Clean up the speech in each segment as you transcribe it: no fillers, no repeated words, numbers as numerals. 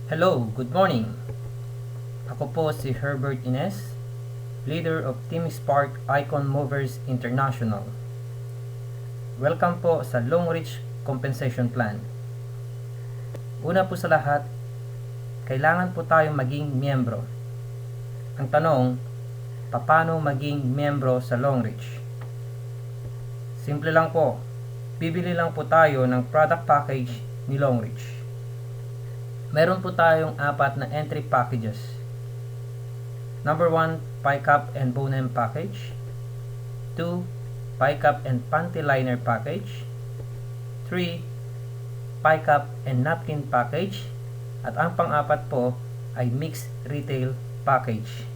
Hello, good morning. Ako po si Herbert Ines, leader of Team Spark Icon Movers International. Welcome po sa Long Reach Compensation Plan. Una po sa lahat, kailangan po tayong maging miyembro. Ang tanong, paano maging miyembro sa Long Reach? Simple lang po, bibili lang po tayo ng product package ni Long Reach. Meron po tayong 4 na entry packages. Number 1, pie cup and bone package. 2, pie cup and panty liner package. 3, pie cup and napkin package. At ang pang-4 po ay mixed retail package.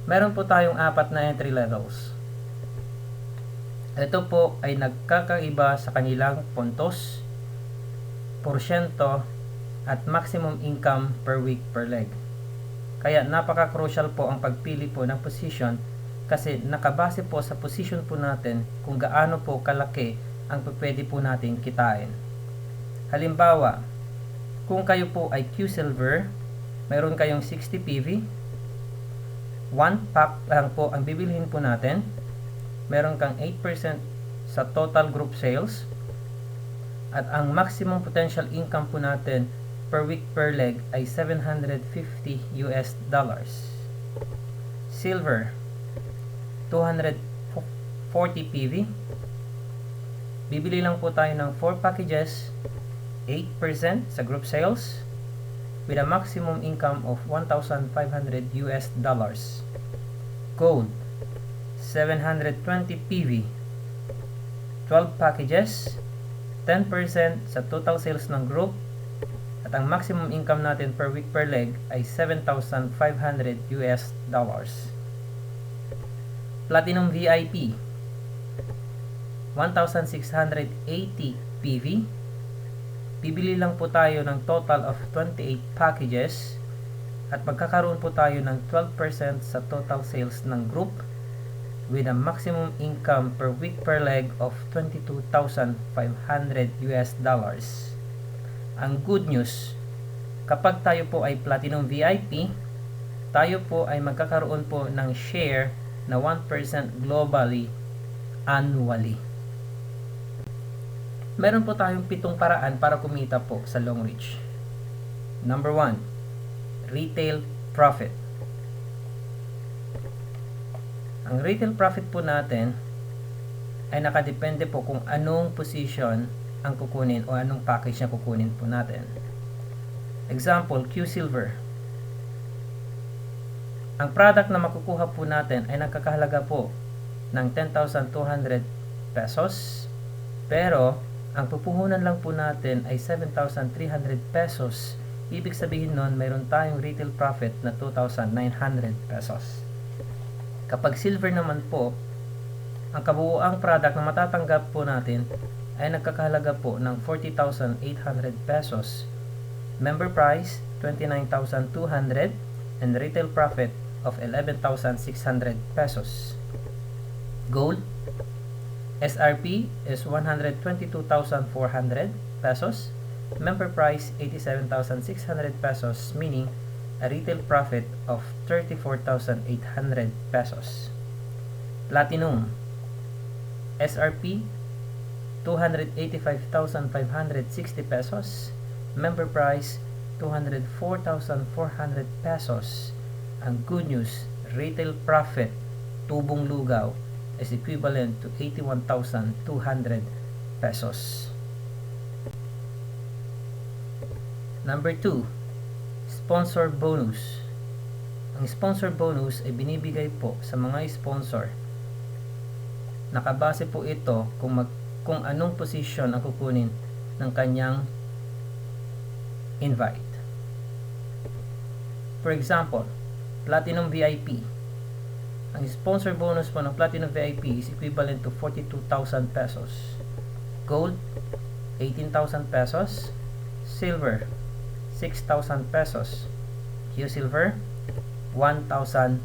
Meron po tayong 4 na entry levels. Ito po ay nagkakaiba sa kanilang puntos, porsyento, at maximum income per week per leg. Kaya napaka-crucial po ang pagpili po ng position kasi nakabase po sa position po natin kung gaano po kalaki ang pwede po natin kitain. Halimbawa, kung kayo po ay Q Silver, mayroon kayong 60 PV, 1 pack lang po ang bibilhin po natin, meron kang 8% sa total group sales, at ang maximum potential income po natin per week per leg ay $750. Silver, 240 PV. Bibili lang po tayo ng 4 packages, 8% sa group sales, with a maximum income of $1,500. Gold, 720 PV, 12 packages, 10% sa total sales ng group, at ang maximum income natin per week per leg ay $7,500. Platinum VIP, 1,680 PV. Bibili lang po tayo ng total of 28 packages at magkakaroon po tayo ng 12% sa total sales ng group with a maximum income per week per leg of $22,500. Ang good news, kapag tayo po ay Platinum VIP, tayo po ay magkakaroon po ng share na 1% globally annually. Meron po tayong 7 paraan para kumita po sa Long Reach. Number 1, retail profit. Ang retail profit po natin ay nakadepende po kung anong position ang kukunin o anong package na kukunin po natin. Example, Q Silver. Ang product na makukuha po natin ay nagkakahalaga po ng 10,200 pesos, pero ang pupuhunan lang po natin ay 7,300 pesos. Ibig sabihin nun, mayroon tayong retail profit na 2,900 pesos. Kapag silver naman po, ang kabuuang product na matatanggap po natin ay nagkakahalaga po ng 40,800 pesos. Member price, 29,200 and retail profit of 11,600 pesos. Gold, SRP is 122,400 pesos. Member price, 87,600 pesos, meaning a retail profit of 34,800 pesos. Platinum, SRP, 285,560 pesos. Member price, 204,400 pesos. Ang good news, retail profit, tubong lugaw, is equivalent to 81,200 pesos. Number 2, sponsor bonus. Ang sponsor bonus ay binibigay po sa mga sponsor. Nakabase po ito kung anong position ang kukunin ng kanyang invite. For example, Platinum VIP. Ang sponsor bonus po ng Platinum VIP is equivalent to 42,000 pesos. Gold, 18,000 pesos. Silver, 6,000 pesos. Q Silver, 1,500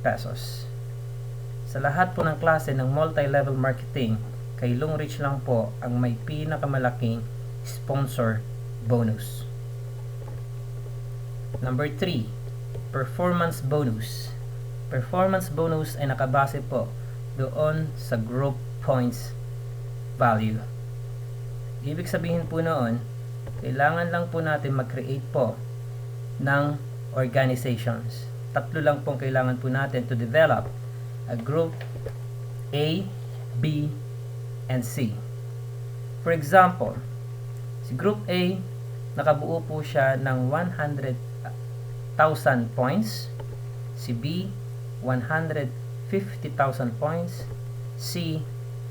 pesos. Sa lahat po ng klase ng multi-level marketing, kay Longreach lang po ang may pinakamalaking sponsor bonus. Number 3, performance bonus. Performance bonus ay nakabase po doon sa group points value. Ibig sabihin po noon, kailangan lang po natin mag-create po ng organizations. 3 lang pong kailangan po natin to develop a group A, B, and C. For example, si group A, nakabuo po siya ng 100,000 points. Si B, 150,000 points. C,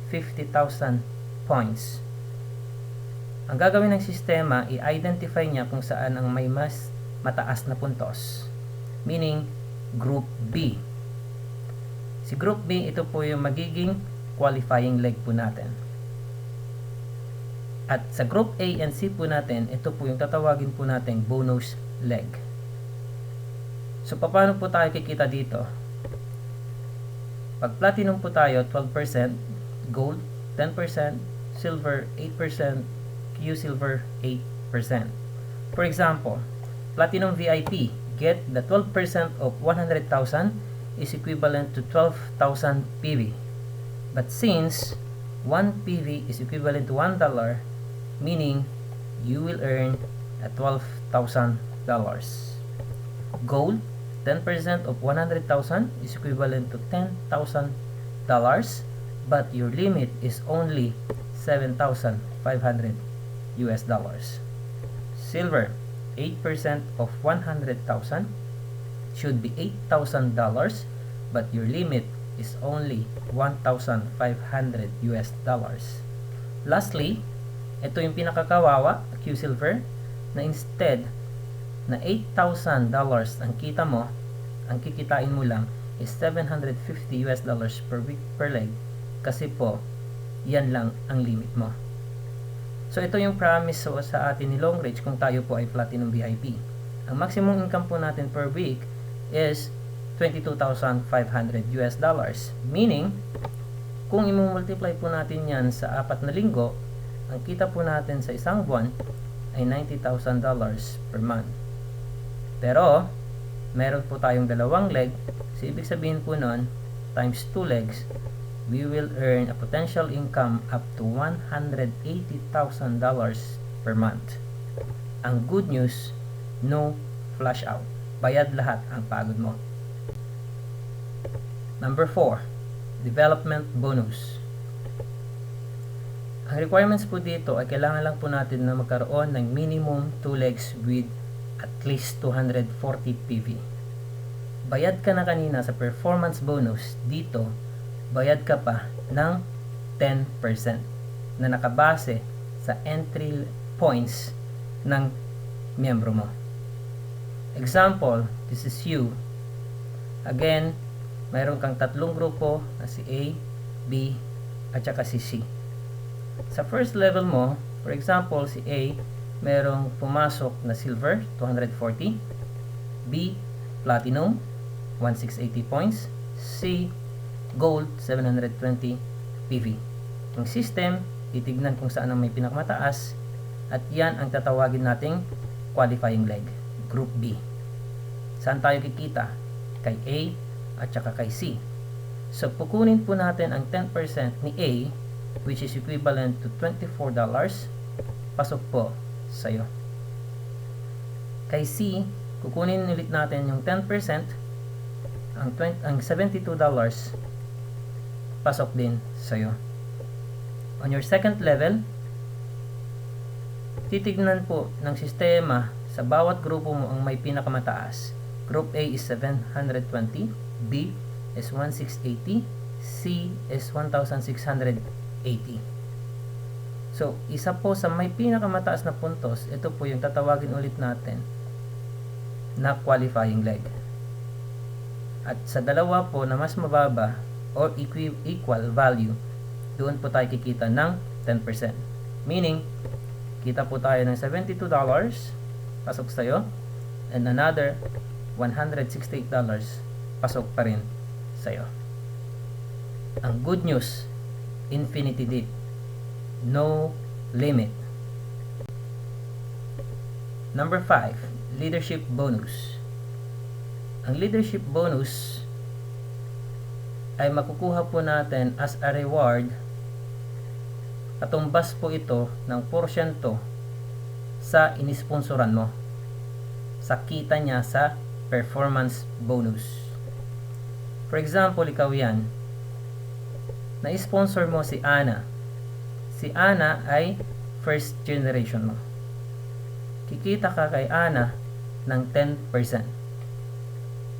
50,000 points. Ang gagawin ng sistema, i-identify niya kung saan ang may mas mataas na puntos. Meaning, group B. Si group B, ito po yung magiging qualifying leg po natin. At sa group A and C po natin, ito po yung tatawagin po natin bonus leg. So, paano po tayo kikita dito? Pag platinum po tayo, 12%, gold, 10%, silver, 8%, Q-silver, 8%. For example, platinum VIP, get the 12% of 100,000 is equivalent to 12,000 PV. But since 1 PV is equivalent to $1, meaning you will earn at $12,000. Gold, 10% of 100,000 is equivalent to $10,000, but your limit is only $7,500 US dollars. Silver, 8% of 100,000 should be $8,000, but your limit is only $1,500 US dollars. Lastly, ito yung pinakakawawa, Q-silver, na instead na $8,000 ang kita mo, ang kikitain mo lang is $750 US dollars per week per leg, kasi po yan lang ang limit mo. So ito yung promise sa atin ni Longreach kung tayo po ay platinum VIP. Ang maximum income po natin per week is $22,500 US dollars, meaning kung i-multiply po natin yan sa 4 na linggo, ang kita po natin sa isang buwan ay $90,000 per month. Pero, meron po tayong 2 leg. So, ibig sabihin po nun, times 2 legs, we will earn a potential income up to $180,000 per month. Ang good news, no flush out. Bayad lahat ang pagod mo. Number 4, development bonus. Ang requirements po dito ay kailangan lang po natin na magkaroon ng minimum 2 legs with at least 240 PV. Bayad ka na kanina sa performance bonus, dito bayad ka pa ng 10% na nakabase sa entry points ng miyembro mo. Example, this is you. Again, mayroon kang 3 grupo na si A, B, at saka si C. Sa first level mo, for example, si A, merong pumasok na silver, 240, B, platinum, 1680 points, C, gold, 720 PV. Ang system, titignan kung saan ang may pinakamataas, at yan ang tatawagin nating qualifying leg, group B. Saan tayo kikita? Kay A at saka kay C. So, pukunin po natin ang 10% ni A, which is equivalent to $24, pasok po sa'yo. Kay C, kukunin ulit natin yung 10%, ang $72, pasok din sa'yo. On your second level, titignan po ng sistema sa bawat grupo mo ang may pinakamataas. Group A is 720, B is 1680, C is 1680. So, isa po sa may pinakamataas na puntos, ito po yung tatawagin ulit natin na qualifying leg. At sa dalawa po na mas mababa or equal value, doon po tayo kikita ng 10%. Meaning, kita po tayo ng $72, pasok sa'yo, and another $168, pasok pa rin sa'yo. Ang good news, infinity dip. no limit. Number 5, leadership bonus. Ang leadership bonus ay makukuha po natin as a reward. Katumbas po ito ng porsyento sa inisponsoran mo, sa kita niya sa performance bonus. For example, ikaw yan, na-sponsor mo si Ana. Si Ana ay first generation mo. Kikita ka kay Ana ng 10%.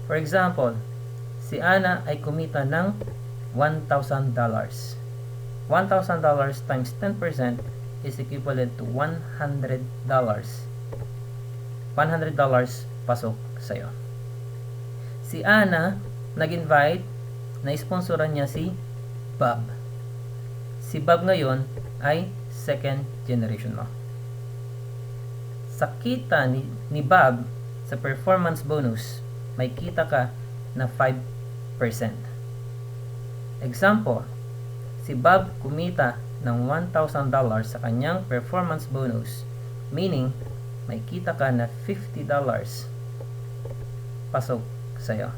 For example, si Ana ay kumita ng $1,000. $1,000 times 10% is equivalent to $100. $100 pasok sa'yo. Si Ana, nag-invite, na-sponsoran niya si Bob. Si Bob ngayon ay second generation mo. Sa kita ni Bob, sa performance bonus, may kita ka na 5%. Example, si Bob kumita ng $1,000 sa kanyang performance bonus, meaning may kita ka na $50 pasok sa'yo.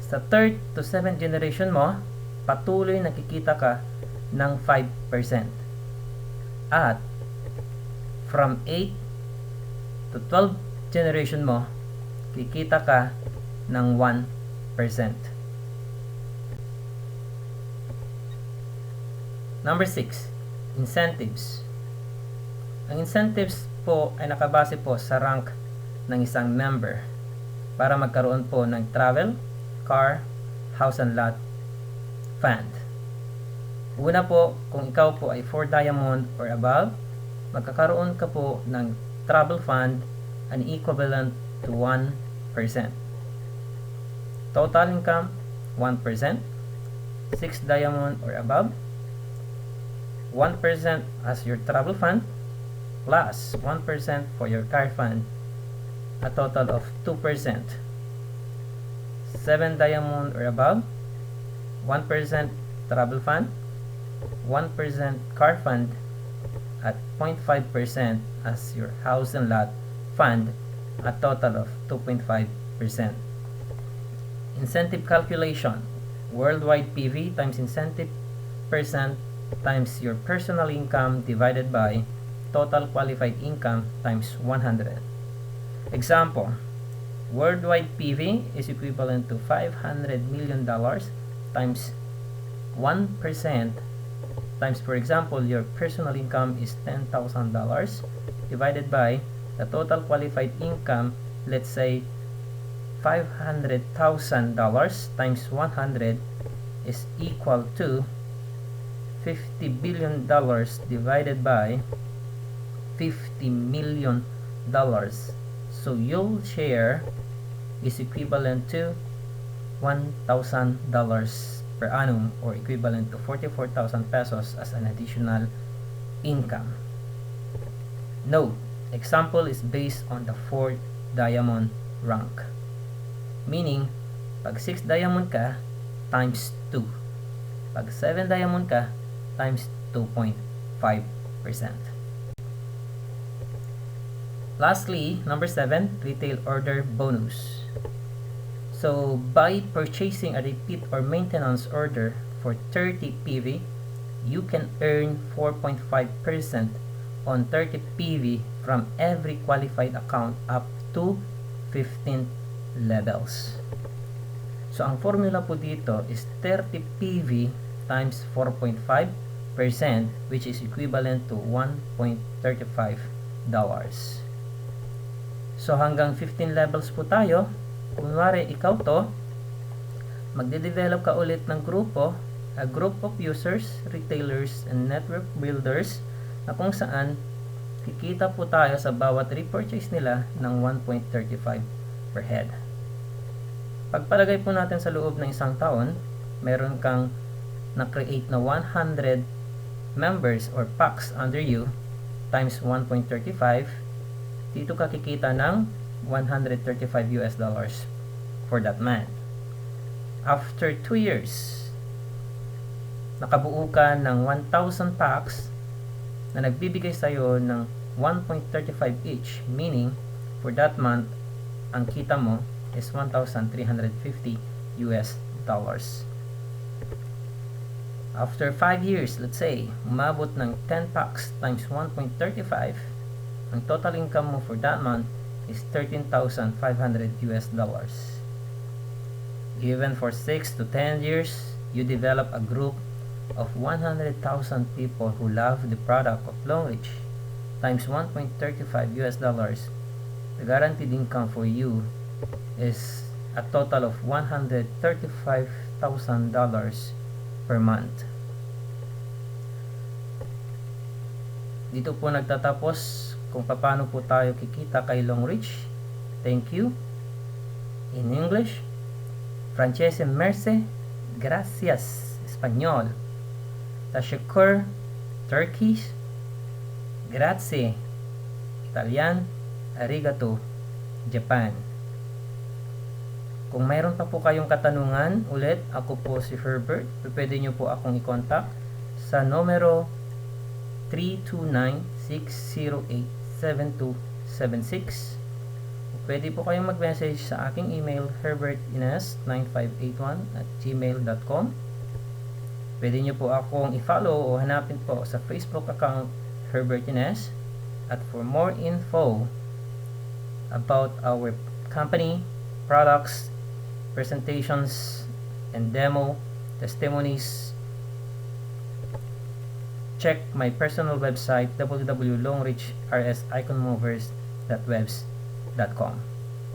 Sa 3rd to 7th generation mo, patuloy nakikita ka ng 5%. At from 8 to 12 generation mo, kikita ka ng 1%. Number 6, incentives. Ang incentives po ay nakabase po sa rank ng isang member para magkaroon po ng travel, car, house and lot fund. Una po, kung ikaw po ay 4 diamond or above, magkakaroon ka po ng travel fund an equivalent to 1%. Total income, 1%. 6 diamond or above, 1% as your travel fund, plus 1% for your car fund, a total of 2%. 7 diamond or above, 1% travel fund, 1% car fund, at 0.5% as your house and lot fund, a total of 2.5%. Incentive calculation, worldwide PV times incentive percent times your personal income divided by total qualified income times 100. Example, worldwide PV is equivalent to $500 million times 1% times, for example, your personal income is $10,000 divided by the total qualified income, let's say $500,000 times 100 is equal to $50 billion divided by $50 million. So your share is equivalent to $1,000 per annum, or equivalent to 44,000 pesos as an additional income. Note, example is based on the 4th diamond rank. Meaning, pag 6 diamond ka, times 2. Pag 7 diamond ka, times 2.5%. Lastly, number 7, retail order bonus. So, by purchasing a repeat or maintenance order for 30 PV, you can earn 4.5% on 30 PV from every qualified account up to 15 levels. So, ang formula po dito is 30 PV times 4.5%, which is equivalent to $1.35. So, hanggang 15 levels po tayo. Kunwari, ikaw to, magde-develop ka ulit ng grupo, a group of users, retailers, and network builders, na kung saan kikita po tayo sa bawat repurchase nila ng 1.35 per head. Pagpalagay po natin sa loob ng isang taon, meron kang na-create na 100 members or packs under you times 1.35, dito ka kikita ng $135 for that man. After 2 years, nakabuo ka ng 1,000 packs na nagbibigay sa'yo ng 1.35 each, meaning for that month ang kita mo is 1,350 US dollars. After 5 years, let's say, umabot ng 10 packs times 1.35, ang total income mo for that month is 13,500 US dollars. Given for 6 to 10 years, you develop a group of 100,000 people who love the product of Longreach times 1.35 US dollars. The guaranteed income for you is a total of $135,000 per month. Dito po nagtatapos kung paano po tayo kikita kay Longreach. Thank you. In English, Francese Merce, gracias, Espanyol. Tashkur, Turkish, grazie, Italian, arigato, Japan. Kung mayroon pa po kayong katanungan, ulit, ako po si Herbert. Pwede nyo po akong i-contact sa numero 329-608-7276. Pwede po kayong mag-message sa aking email, herbertines9581@gmail.com. Pwede nyo po akong i-follow o hanapin po sa Facebook account Herbert Ines. At for more info about our company, products, presentations, and demo testimonies, check my personal website www.longreachrsIconmovers.webs.com.